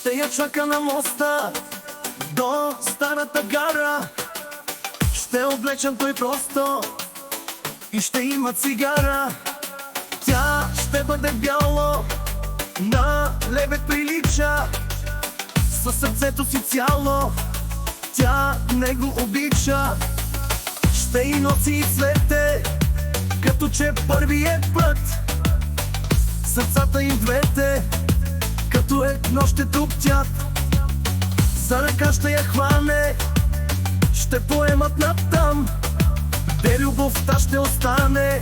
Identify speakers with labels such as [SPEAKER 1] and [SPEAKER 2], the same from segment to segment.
[SPEAKER 1] Ще я чака на моста до старата гара. Ще облечем той просто и ще има цигара. Тя ще бъде бяло, на лебед прилича, със сърцето си цяло тя него обича. Ще и носи и цвете, като че първият път. Сърцата им двете, като едно ще туптят. За ръка ще я хване, ще поемат натам, де любовта ще остане.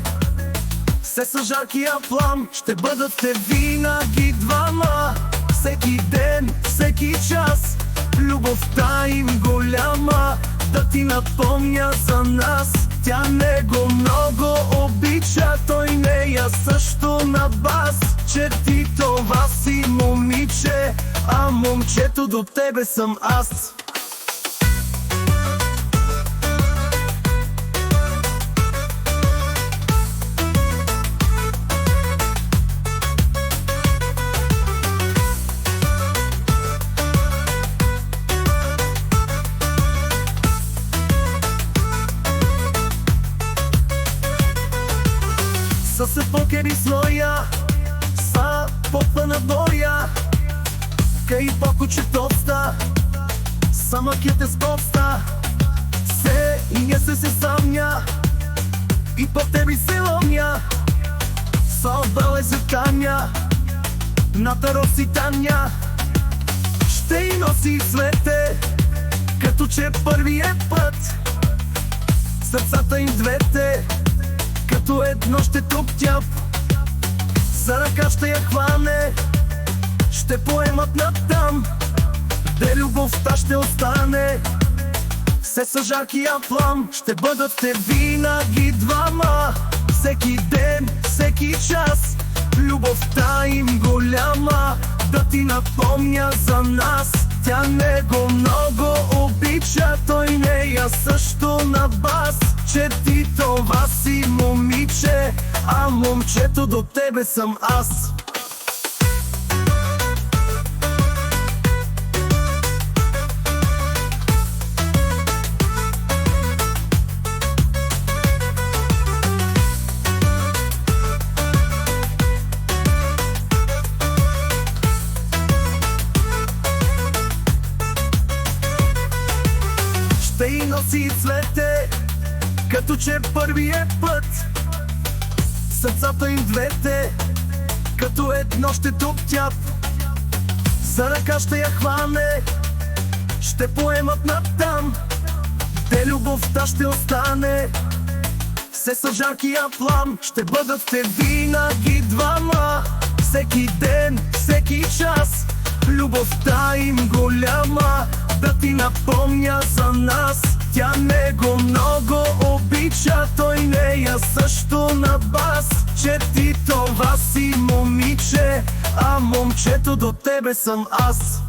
[SPEAKER 1] Все са жаркия плам, ще бъдете винаги двама. Всеки ден, всеки час, любовта им голяма, да ти напомня за нас. Тя него много обича, той нея също на бас. Че ти това си момиче, а момчето до тебе съм аз. Са се покери слоя, са попа на боя, кай покуче тоста, сама кете с поста. Се и не се самня, и по теби се ломня. Са обрале се таня, на тароси таня. Ще и носи цвете, като че първият път. Сърцата им двете, като едно ще туптят. За ръка ще я хване, ще поемат натам, де любовта ще остане. Все са жаркия плам, ще бъдете винаги двама. Всеки ден, всеки час, любовта им голяма, да ти напомня за нас. Тя него много обича, той нея също на бас. Че ти това си момиче, а момчето до тебе съм аз. Ще и носи цвете, като че първият път. Сърцата им двете, като едно ще туптят. За ръка ще я хване, ще поемат натам, де любовта ще остане. Все са жаркия плам, ще бъдете винаги двама. Всеки ден, всеки час, любовта им голяма, да ти напомня за нас. Тя него много обича, той нея също на бас. Че ти това си момиче, а момчето до тебе съм аз.